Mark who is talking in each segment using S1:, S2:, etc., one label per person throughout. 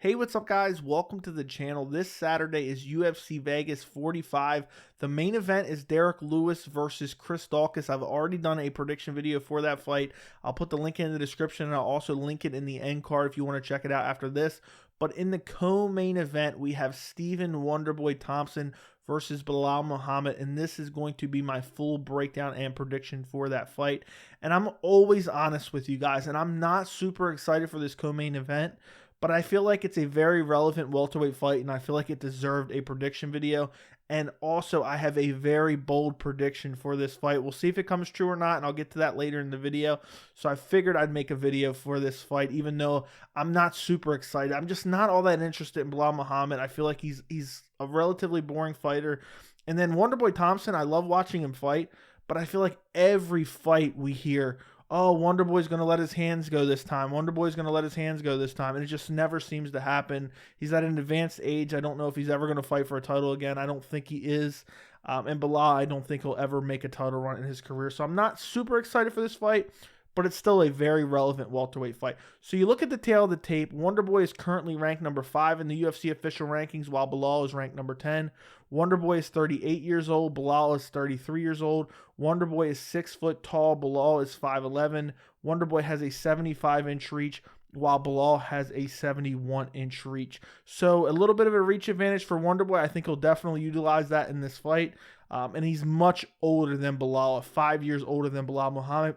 S1: Hey, what's up, guys? Welcome to the channel. This Saturday is UFC Vegas 45. The main event is Derrick Lewis versus Chris Daukaus. I've already done a prediction video for that fight. I'll put the link in the description, and I'll also link it in the end card if you want to check it out after this. But in the co-main event, we have Stephen Wonderboy Thompson versus Belal Muhammad, and this is going to be my full breakdown and prediction for that fight. And I'm always honest with you guys, and I'm not super excited for this co-main event, but I feel like it's a very relevant welterweight fight, and I feel like it deserved a prediction video. And also, I have a very bold prediction for this fight. We'll see if it comes true or not, and I'll get to that later in the video. So I figured I'd make a video for this fight, even though I'm not super excited. I'm just not all that interested in Belal Muhammad. I feel like he's a relatively boring fighter. And then Wonderboy Thompson, I love watching him fight, but I feel like every fight we hear, oh, Wonderboy's going to let his hands go this time. Wonderboy's going to let his hands go this time. And it just never seems to happen. He's at an advanced age. I don't know if he's ever going to fight for a title again. I don't think he is. And Belal, I don't think he'll ever make a title run in his career. So I'm not super excited for this fight, but it's still a very relevant welterweight fight. So you look at the tail of the tape, Wonderboy is currently ranked number 5 in the UFC official rankings, while Belal is ranked number 10. Wonderboy is 38 years old. Belal is 33 years old. Wonderboy is 6 foot tall. Belal is 5'11". Wonderboy has a 75-inch reach, while Belal has a 71-inch reach. So a little bit of a reach advantage for Wonderboy. I think he'll definitely utilize that in this fight. And he's much older than Belal, 5 years older than Belal Muhammad.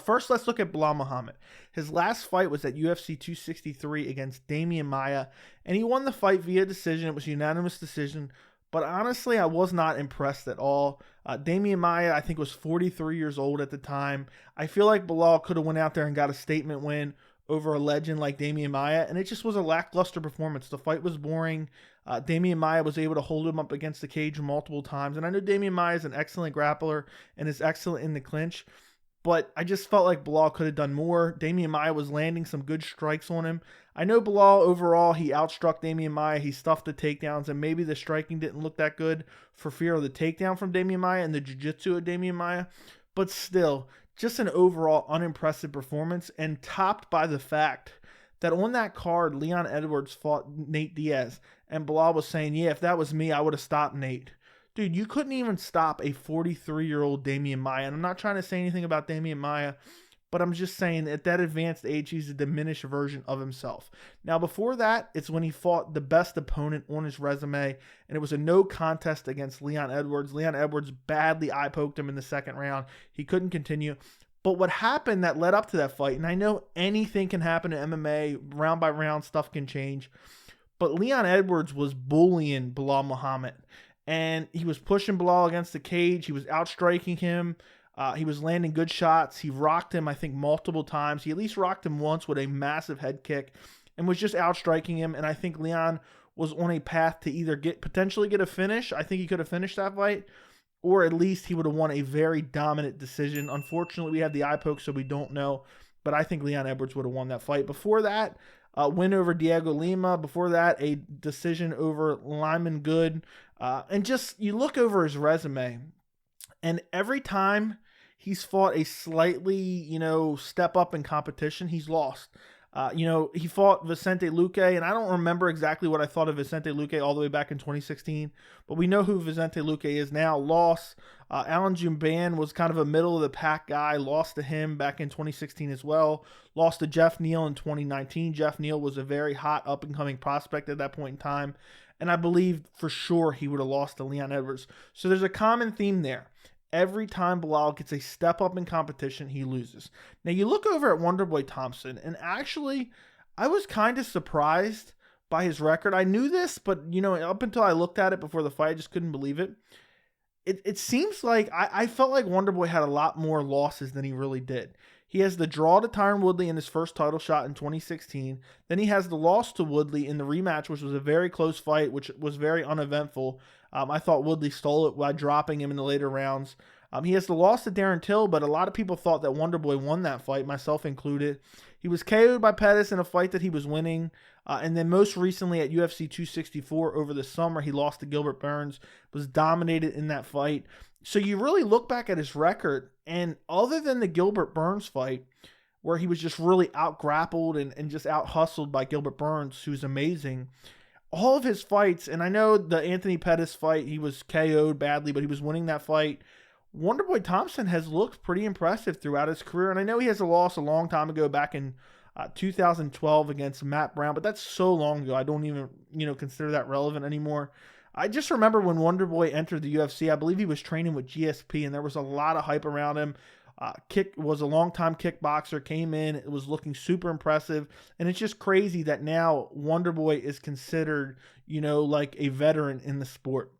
S1: First, let's look at Belal Muhammad. His last fight was at UFC 263 against Demian Maia, and he won the fight via decision. It was a unanimous decision, but honestly, I was not impressed at all. Demian Maia, I think, was 43 years old at the time. I feel like Belal could have went out there and got a statement win over a legend like Demian Maia, and it just was a lackluster performance. The fight was boring. Demian Maia was able to hold him up against the cage multiple times, and I know Demian Maia is an excellent grappler and is excellent in the clinch, but I just felt like Belal could have done more. Demian Maia was landing some good strikes on him. I know Belal overall, he outstruck Demian Maia. He stuffed the takedowns, and maybe the striking didn't look that good for fear of the takedown from Demian Maia and the jiu-jitsu of Demian Maia. But still, just an overall unimpressive performance, and topped by the fact that on that card, Leon Edwards fought Nate Diaz, and Belal was saying, yeah, if that was me, I would have stopped Nate. Dude, you couldn't even stop a 43-year-old Demian Maia. And I'm not trying to say anything about Demian Maia, but I'm just saying at that advanced age, he's a diminished version of himself. Now, before that, it's when he fought the best opponent on his resume, and it was a no contest against Leon Edwards. Leon Edwards badly eye-poked him in the second round. He couldn't continue. But what happened that led up to that fight, and I know anything can happen in MMA, round by round, stuff can change, but Leon Edwards was bullying Belal Muhammad. And he was pushing Belal against the cage. He was outstriking him. He was landing good shots. He rocked him, I think, multiple times. He at least rocked him once with a massive head kick and was just outstriking him. And I think Leon was on a path to either potentially get a finish. I think he could have finished that fight, or at least he would have won a very dominant decision. Unfortunately, we have the eye poke, so we don't know. But I think Leon Edwards would have won that fight. Before that, win over Diego Lima. Before that, a decision over Lyman Good. And just, you look over his resume, and every time he's fought a slightly, step up in competition, he's lost. He fought Vicente Luque, and I don't remember exactly what I thought of Vicente Luque all the way back in 2016, but we know who Vicente Luque is now. Lost. Alan Jumban was kind of a middle-of-the-pack guy, lost to him back in 2016 as well. Lost to Jeff Neal in 2019. Jeff Neal was a very hot up-and-coming prospect at that point in time, and I believe for sure he would have lost to Leon Edwards. So there's a common theme there. Every time Belal gets a step up in competition, he loses. Now, you look over at Wonderboy Thompson, and actually, I was kind of surprised by his record. I knew this, but, up until I looked at it before the fight, I just couldn't believe it. It seems like, I felt like Wonderboy had a lot more losses than he really did. He has the draw to Tyron Woodley in his first title shot in 2016. Then he has the loss to Woodley in the rematch, which was a very close fight, which was very uneventful. I thought Woodley stole it by dropping him in the later rounds. He has the loss to Darren Till, but a lot of people thought that Wonderboy won that fight, myself included. He was KO'd by Pettis in a fight that he was winning. And then most recently at UFC 264 over the summer, he lost to Gilbert Burns, was dominated in that fight. So you really look back at his record, and other than the Gilbert Burns fight, where he was just really out grappled and just out hustled by Gilbert Burns, who's amazing. All of his fights, and I know the Anthony Pettis fight, he was KO'd badly, but he was winning that fight. Wonderboy Thompson has looked pretty impressive throughout his career, and I know he has a loss a long time ago back in 2012 against Matt Brown, but that's so long ago. I don't even, consider that relevant anymore. I just remember when Wonderboy entered the UFC, I believe he was training with GSP, and there was a lot of hype around him. Was a long-time kickboxer, came in, it was looking super impressive, and it's just crazy that now Wonderboy is considered, like a veteran in the sport.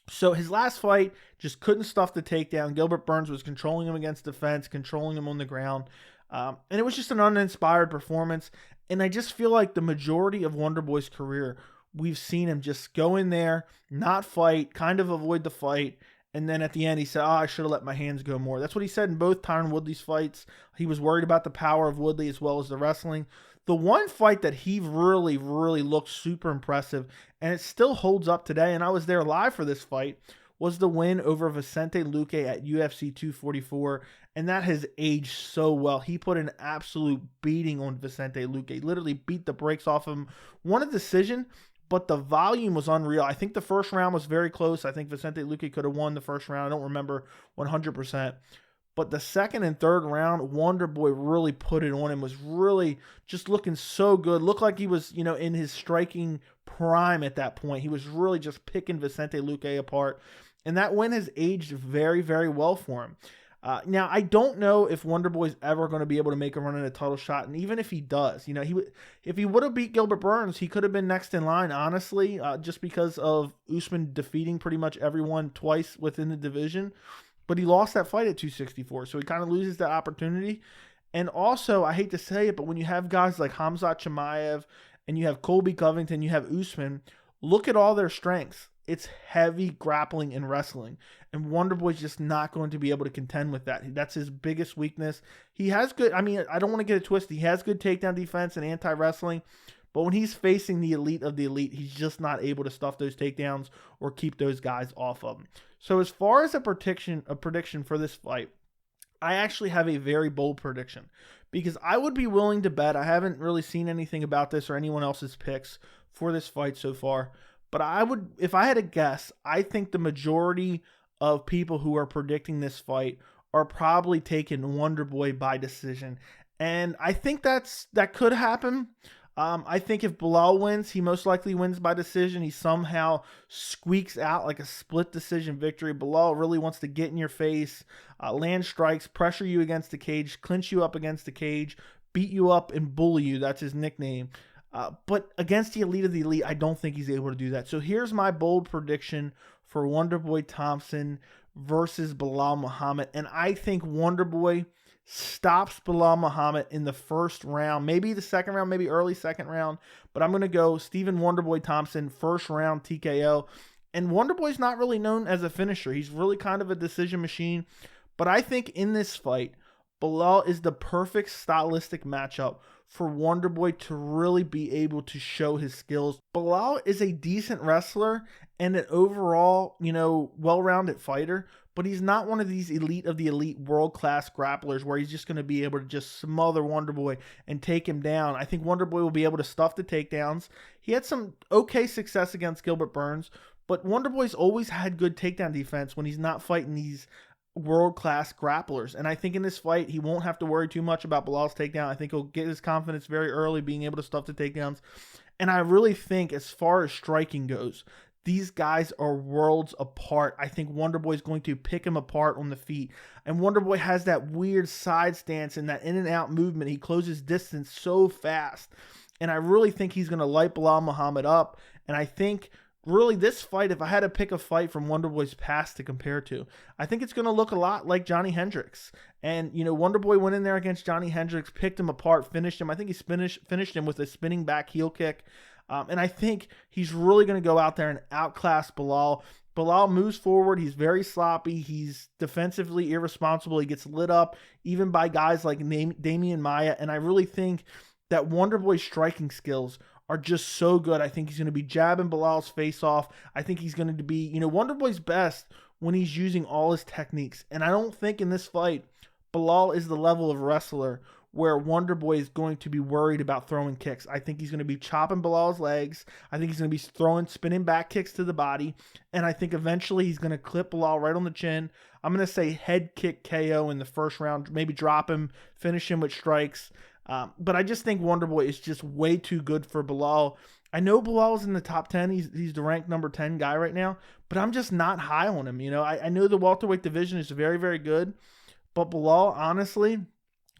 S1: So his last fight just couldn't stuff the takedown. Gilbert Burns was controlling him against the fence, controlling him on the ground. And it was just an uninspired performance. And I just feel like the majority of Wonderboy's career, we've seen him just go in there, not fight, kind of avoid the fight. And then at the end, he said, I should have let my hands go more. That's what he said in both Tyron Woodley's fights. He was worried about the power of Woodley as well as the wrestling. The one fight that he really, really looked super impressive, and it still holds up today, and I was there live for this fight, was the win over Vicente Luque at UFC 244, and that has aged so well. He put an absolute beating on Vicente Luque, literally beat the brakes off him. Won a decision, but the volume was unreal. I think the first round was very close. I think Vicente Luque could have won the first round. I don't remember 100%. But the second and third round, Wonderboy really put it on him, was really just looking so good. Looked like he was, in his striking prime at that point. He was really just picking Vicente Luque apart. And that win has aged very, very well for him. Now, I don't know if Wonderboy's ever going to be able to make a run at a title shot. And even if he does, if he would have beat Gilbert Burns, he could have been next in line, honestly, just because of Usman defeating pretty much everyone twice within the division. But he lost that fight at 264, so he kind of loses that opportunity. And also, I hate to say it, but when you have guys like Khamzat Chimaev and you have Colby Covington, you have Usman, look at all their strengths. It's heavy grappling and wrestling. And Wonderboy's just not going to be able to contend with that. That's his biggest weakness. He has good, I don't want to get it twisted. He has good takedown defense and anti-wrestling. But when he's facing the elite of the elite, he's just not able to stuff those takedowns or keep those guys off of him. So as far as a prediction for this fight, I actually have a very bold prediction because I would be willing to bet. I haven't really seen anything about this or anyone else's picks for this fight so far. But I would, if I had to guess, I think the majority of people who are predicting this fight are probably taking Wonderboy by decision. And I think that could happen. I think if Belal wins, he most likely wins by decision. He somehow squeaks out like a split decision victory. Belal really wants to get in your face, land strikes, pressure you against the cage, clinch you up against the cage, beat you up and bully you. That's his nickname. But against the elite of the elite, I don't think he's able to do that. So here's my bold prediction for Wonderboy Thompson versus Belal Muhammad. And I think Wonderboy stops Belal Muhammad in the first round, maybe the second round, maybe early second round. But I'm going to go Stephen Wonderboy Thompson, first round TKO. And Wonderboy's not really known as a finisher. He's really kind of a decision machine. But I think in this fight, Belal is the perfect stylistic matchup for Wonderboy to really be able to show his skills. Belal is a decent wrestler and an overall, well-rounded fighter, but he's not one of these elite of the elite world-class grapplers where he's just going to be able to just smother Wonderboy and take him down. I think Wonderboy will be able to stuff the takedowns. He had some okay success against Gilbert Burns, but Wonderboy's always had good takedown defense when he's not fighting these world-class grapplers. And I think in this fight, he won't have to worry too much about Belal's takedown. I think he'll get his confidence very early, being able to stuff the takedowns. And I really think as far as striking goes, these guys are worlds apart. I think Wonderboy is going to pick him apart on the feet. And Wonderboy has that weird side stance and that in and out movement. He closes distance so fast. And I really think he's going to light Belal Muhammad up. And I think really this fight, if I had to pick a fight from Wonderboy's past to compare to, I think it's going to look a lot like Johnny Hendricks. And, Wonderboy went in there against Johnny Hendricks, picked him apart, finished him. I think he finished him with a spinning back heel kick. And I think he's really going to go out there and outclass Belal. Belal moves forward. He's very sloppy. He's defensively irresponsible. He gets lit up even by guys like Damian Maia. And I really think that Wonderboy's striking skills are just so good. I think he's going to be jabbing Belal's face off. I think he's going to be, Wonderboy's best when he's using all his techniques. And I don't think in this fight, Belal is the level of wrestler where Wonderboy is going to be worried about throwing kicks. I think he's going to be chopping Belal's legs. I think he's going to be throwing spinning back kicks to the body. And I think eventually he's going to clip Belal right on the chin. I'm going to say head kick KO in the first round, maybe drop him, finish him with strikes. But I just think Wonderboy is just way too good for Belal. I know Belal's in the top 10. He's the ranked number 10 guy right now, but I'm just not high on him. You know, I know the welterweight division is very, very good, but Belal, honestly,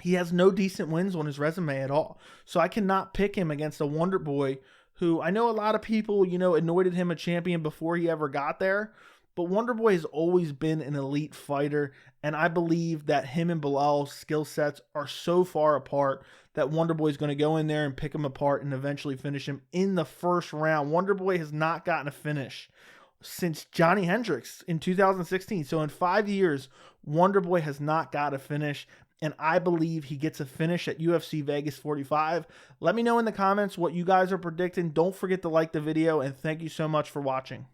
S1: he has no decent wins on his resume at all. So I cannot pick him against a Wonderboy who I know a lot of people, you know, anointed him a champion before he ever got there. But Wonderboy has always been an elite fighter, and I believe that him and Belal's skill sets are so far apart that Wonderboy is going to go in there and pick him apart and eventually finish him in the first round. Wonderboy has not gotten a finish since Johnny Hendricks in 2016. So in 5 years, Wonderboy has not got a finish, and I believe he gets a finish at UFC Vegas 45. Let me know in the comments what you guys are predicting. Don't forget to like the video, and thank you so much for watching.